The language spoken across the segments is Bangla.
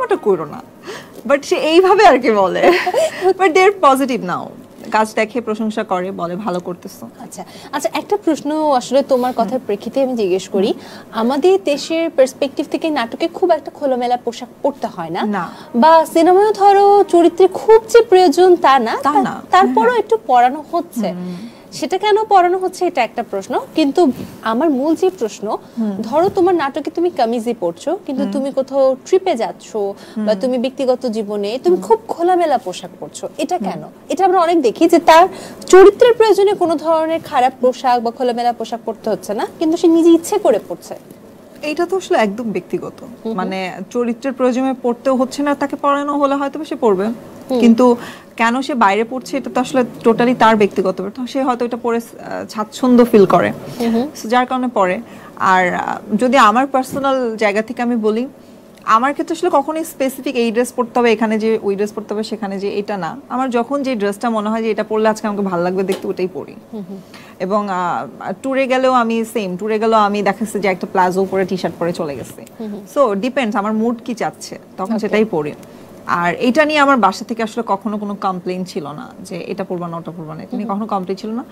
সিনেমাটা করো না, বাট সে এইভাবে আর কি বলে, বাট দে আর পজিটিভ নাও, কাজ দেখে প্রশংসা করে, বলে ভালো করতেছো। আচ্ছা আচ্ছা, একটা প্রশ্ন আসলে তোমার কথার প্রেক্ষিতে আমি জিজ্ঞেস করি, আমাদের দেশের পার্সপেক্টিভ থেকে নাটকে খুব একটা খোলামেলা পোশাক পরতে হয় না, বা সিনেমায় ধরো চরিত্রে খুব যে প্রয়োজন তা না, তারপরও একটু পড়ানো হচ্ছে, সেটা কেন পড়ানো হচ্ছে এটা একটা প্রশ্ন। কিন্তু আমার মূল যে প্রশ্ন, ধরো তোমার নাটকে তুমি কামিজে পড়ছো, কিন্তু তুমি কোথাও ট্রিপে যাচ্ছো বা তুমি ব্যক্তিগত জীবনে তুমি খুব খোলামেলা পোশাক পরছো, এটা কেন? এটা আমরা অনেক দেখি যে তার চরিত্রের প্রয়োজনে কোনো ধরনের খারাপ পোশাক বা খোলামেলা পোশাক পরতে হচ্ছে না, কিন্তু সে নিজে ইচ্ছে করে পড়ছে। এইটা তো আসলে একদম ব্যক্তিগত, মানে চরিত্রের প্রয়োজনে পড়তেও হচ্ছে না, তাকে পড়ানো হলে হয়তো সে পড়বে, কিন্তু কেন সে বাইরে পড়ছে এটা তো আসলে টোটালি তার ব্যক্তিগত, সে হয়তো এটা পড়ে স্বাচ্ছন্দ্য ফিল করে, যার কারণে পড়ে। আর যদি আমার পার্সোনাল জায়গা থেকে আমি বলি, আমার ক্ষেত্রে আসলে কখনোই স্পেসিফিক এই ড্রেস পরতে হবে, এখানে যে ওই ড্রেস পরতে হবে সেখানে যে, এটা না। আমার যখন যে ড্রেসটা মনে হয় যে এটা পরলে আজকে আমাকে ভালো লাগবে দেখতে, ওটাই পরি। এবং ট্যুরে গেলেও আমি ট্যুরে গেলেও আমি দেখাচ্ছি যে একটা প্লাজো পরে টি শার্ট পরে চলে গেছি, সো ডিপেন্ডস আমার মুড কি চাচ্ছে তখন সেটাই পরি। আর এটা নিয়ে আমার বাসা থেকে আসলে কখনো কোনো কমপ্লেইন ছিল না যে এটা পরবা না ওটা পরবা না, এটা নিয়ে কখনো কমপ্লেইন ছিল না।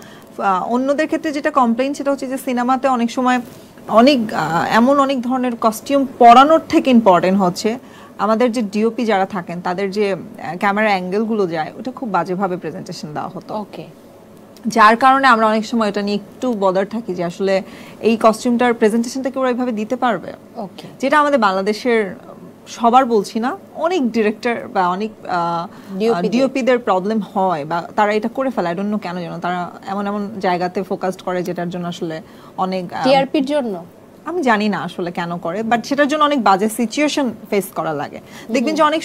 অন্যদের ক্ষেত্রে যেটা কমপ্লেইন সেটা হচ্ছে যে সিনেমাতে অনেক সময় এমন অনেক ধরনের কস্টিউম পরানোর থেকে ইম্পর্টেন্ট হচ্ছে আমাদের যে ডিওপি যারা থাকেন তাদের যে ক্যামেরা অ্যাঙ্গেলগুলো যায়, ওটা খুব বাজেভাবে প্রেজেন্টেশন দেওয়া হতো। ওকে, যার কারণে আমরা অনেক সময় এটা নিয়ে একটু বদার থাকি যে আসলে এই কস্টিউমটার প্রেজেন্টেশনটা কি ওরা এইভাবে দিতে পারবে, যেটা আমাদের বাংলাদেশের সবার বলছি না, অনেক ডিরেক্টর বা অনেক ডিওপিদের প্রবলেম হয়, বা তারা এটা করে ফেলে। আই ডোন্ট নো কেন যেন তারা এমন এমন জায়গাতে ফোকাসড করে যেটার জন্য আসলে অনেক টিআরপির জন্য, আমি জানি না আসলে কেন করে, বাট সেটার জন্য অনেক বাজে সিচুয়েশন ফেস করা লাগে। দেখবেন যে অনেক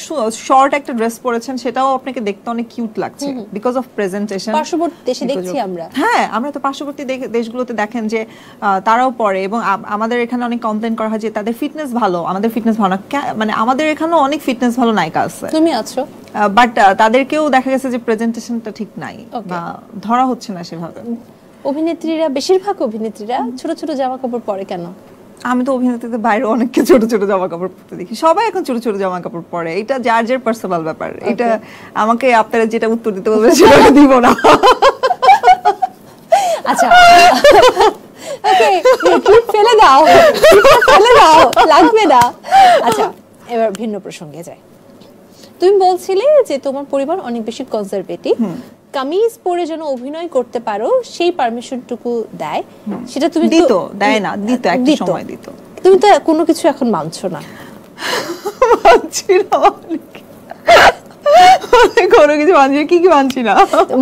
শর্ট একটা ড্রেস পরেছেন, সেটাও আপনাকে দেখতে অনেক কিউট লাগছে বিকজ অফ প্রেজেন্টেশন। পার্শ্ববর্তী দেশে দেখছি আমরা, হ্যাঁ আমরা তো পার্শ্ববর্তী দেশগুলোতে দেখেন যে তারাও পরে, এবং আমাদের এখানে অনেক কমপ্লেন করা হয় যে তাদের ফিটনেস ভালো, আমাদের ফিটনেস ভালো না। মানে আমাদের এখানেও অনেক ফিটনেস ভালো নায়িকা আছে, তুমি আছো, বাট তাদেরকেও দেখা গেছে যে প্রেজেন্টেশনটা ঠিক নাই বা ধরা হচ্ছে না সেভাবে। অভিনেত্রীরা, বেশিরভাগ অভিনেত্রীরা ছোট ছোট জামা কাপড় পরে কেন? আমি তো অভিনেত্রীদের বাইরে অনেককে ছোট ছোট জামা কাপড় পরতে দেখি, সবাই এখন ছোট ছোট জামা কাপড় পরে, এটা যার যার পার্সোনাল ব্যাপার। এটা আমাকে আপনারা যেটা উত্তর দিতে বলবেন সেটা দিব না। আচ্ছা ওকে, ফেলে দাও, ফেলে দাও, লাগবে না। আচ্ছা এবার ভিন্ন প্রসঙ্গে যাই। তুমি বলছিলে যে তোমার পরিবার অনেক বেশি কনজারভেটিভ, কামিজ পরে যেন অভিনয় করতে পারো সেই পারমিশনটুকু দেয়, সেটা তুমি দিত, দেয় না, দিত একটা সময় দিত। তুমি তো কোনো কিছু এখন মানছো না। মানছি না কোনো কিছু মানছি, কি কি মানছি না,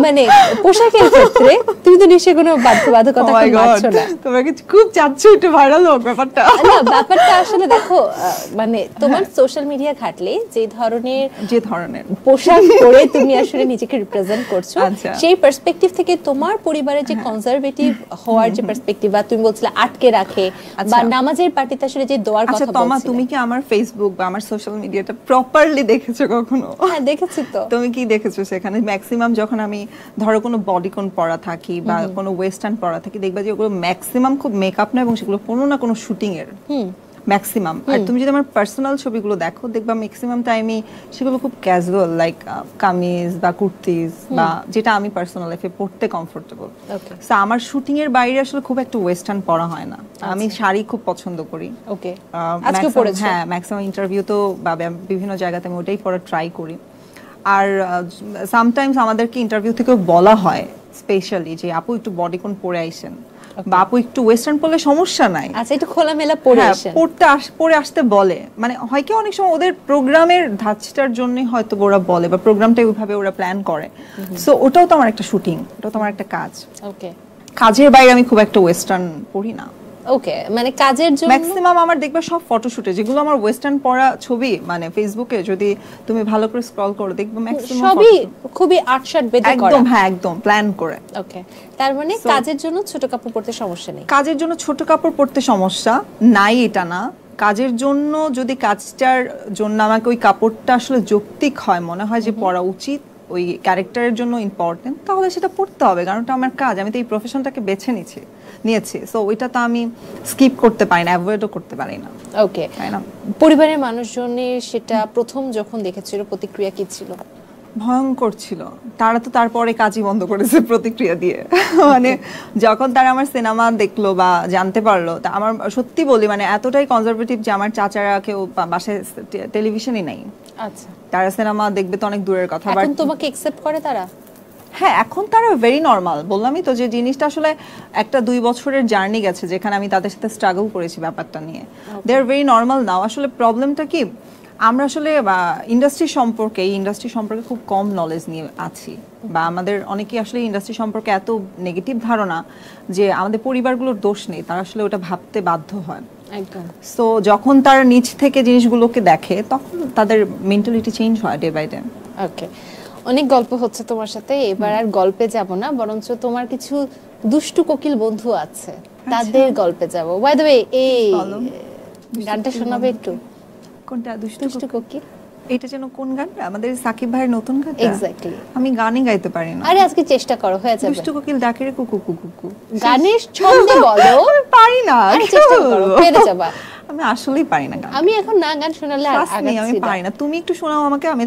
মানে পোশাকের ক্ষেত্রে তুমি তো নিশ্চয়ই কোনো বাধ্যবাধকতা মানছো না। তোমরা কি খুব চাচ্ছো একটু ভাইরাল হোক ব্যাপারটা? না, ব্যাপারটা আসলে দেখো, মানে তোমার সোশ্যাল মিডিয়া ঘাটলে যে ধরনের পোশাক পরে তুমি আসলে নিজেকে রিপ্রেজেন্ট করছো, সেই পার্সপেক্টিভ থেকে তোমার পরিবারের যে কনজারভেটিভ হওয়ার যে পার্সপেক্টিভ, বা তুমি বলছিলে আটকে রাখে, বা নামাজের পার্টিতে আসলে যে দোয়ার কথা বলছিলে। আচ্ছা তুমি কি আমার ফেসবুক বা আমার সোশ্যাল মিডিয়াটা প্রপারলি দেখেছো কখনো? হ্যাঁ দেখেছি তো। তুমি কি দেখেছো সেখানে ম্যাক্সিমাম যখন আমি ধরো কোনো বডিকন পরা থাকি বা কোনো ওয়েস্টার্ন পরা থাকি, দেখবা যে ওগুলো ম্যাক্সিমাম খুব মেকআপ না, এবং সেগুলো কোনো না কোনো শুটিং এর ম্যাক্সিমাম। আর তুমি যদি আমার পার্সোনাল ছবিগুলো দেখো, দেখবা ম্যাক্সিমাম টাইমে সেগুলো খুব ক্যাজুয়াল, লাইক কামিজ বা কুর্তিজ, বা যেটা আমি পার্সোনাল লাইফে পরতে কমফোর্টেবল। সো আমার শুটিং এর বাইরে আসলে খুব একটা ওয়েস্টার্ন পরা হয় না। আমি শাড়ি খুব পছন্দ করি। ওকে, আজকে পরেছো? হ্যাঁ, ম্যাক্সিমাম ইন্টারভিউ তো বা বিভিন্ন জায়গাতে আমি ওটাই পরা ট্রাই করি। আর সামটাইমস আমাদেরকে ইন্টারভিউ থেকেও বলা হয় স্পেশালি যে আপু একটু বডিকন পরে আইসেন, বা আপু একটু ওয়েস্টার্ন পরলে সমস্যা নাই, আচ্ছা একটু খোলামেলা পরে আসেন, পরে আসতে বলে। মানে হয় কি অনেক সময় ওদের প্রোগ্রামের ধাঁচটার জন্য হয়তো ওরা বলে, বা প্রোগ্রামটা ওইভাবে ওরা প্ল্যান করে। সো ওটাও তো আমার একটা শুটিং, ওটাও তো আমার একটা কাজ। ওকে, কাজের বাইরে আমি খুব একটা ওয়েস্টার্ন পরি না। ওকে, মানে কাজের জন্য ম্যাক্সিমাম আমার দেখবে সব ফটোশুটে যেগুলো আমার ওয়েস্টার্ন পরা ছবি, মানে ফেসবুকে যদি তুমি ভালো করে স্ক্রল করো দেখবে ম্যাক্সিমাম সবই খুবই আটশাট বেঁধে করা, একদম। হ্যাঁ একদম প্ল্যান করে। ওকে, তার মানে কাজের জন্য ছোট কাপড় পরতে সমস্যা নেই। কাজের জন্য ছোট কাপড় পরতে সমস্যা নাই এটা না, কাজের জন্য যদি কাজটার জন্য আমাকে ওই কাপড়টা আসলে যৌক্তিক হয়, মনে হয় যে পরা উচিত, ওই ক্যারেক্টারের জন্য ইম্পর্টেন্ট, তাহলে সেটা পড়তে হবে, কারণ এটা আমার কাজ, আমি তো এই প্রফেশনটাকে বেছে নিয়েছি, সো ওইটা তো আমি স্কিপ করতে পারি না, অ্যাভয়েডও করতে পারি না। ওকে, তাই না? পরিবারের মানুষজনের সেটা প্রথম যখন দেখেছিল প্রতিক্রিয়া কি ছিল? ভয়ঙ্কর ছিল। তারা তো তারপরে কাজই বন্ধ করেছে প্রতিক্রিয়া দিয়ে। মানে যখন তারা আমার সিনেমা দেখলো বা জানতে পারলো, তা আমার সত্যি বলি মানে এতটাই কনজারভেটিভ যে আমার চাচারা কেউ বাসায় টেলিভিশনই নাই। আচ্ছা, তারা সিনেমা দেখবে তো অনেক দূরের কথা। এখন তোমাকে অ্যাকসেপ্ট করে তারা? হ্যাঁ, এখন তারা ভেরি নর্মাল। বললামই তো যে জিনিসটা আসলে একটা 2 বছরের জার্নি গেছে যেখানে আমি তাদের সাথে স্ট্রাগল করেছি ব্যাপারটা নিয়ে। দে আর ভেরি নর্মাল নাও। আসলে প্রবলেমটা কি, আমরা আসলে ইন্ডাস্ট্রি সম্পর্কে খুব কম নলেজ নিয়ে আছি, বা আমাদের অনেকেই আসলে ইন্ডাস্ট্রি সম্পর্কে এত নেগেটিভ ধারণা যে আমাদের পরিবারগুলোর দোষ নেই, তারা আসলে ওটা ভাবতে বাধ্য হয়। একদম। সো যখন তারা নিজ থেকে জিনিসগুলোকে দেখে তখন তাদের মেন্টালিটি চেঞ্জ হয় ডে বাই ডে। ওকে, অনেক গল্প হচ্ছে তোমার সাথে, এবার আর গল্পে যাব না, বরঞ্চ তোমার কিছু দুষ্টু কোকিল বন্ধু আছে তাদের গল্পে যাব। বাই দ্য ওয়ে, এই গানটা শোনাবে একটু? কোনটা? দুষ্টু কোকিল? এটা যেন কোন গান? আমাদের সাকিব ভাইয়ের নতুন গান। এক্স্যাক্টলি। আমি গানই গাইতে পারি না। আরে আজকে চেষ্টা করো, হয়ে যাবে। দুষ্টু কোকিল ডাকে রে কুকু কুকু কুকু। গানের ছন্দে বলো। আমি পারি না। আরে চেষ্টা করো, পেরে যাবা। আমি আসলেই পারি না গান। আমি এখন না গান শোনালে আর আমি পারি না। তুমি একটু শোনাও আমাকে, আমি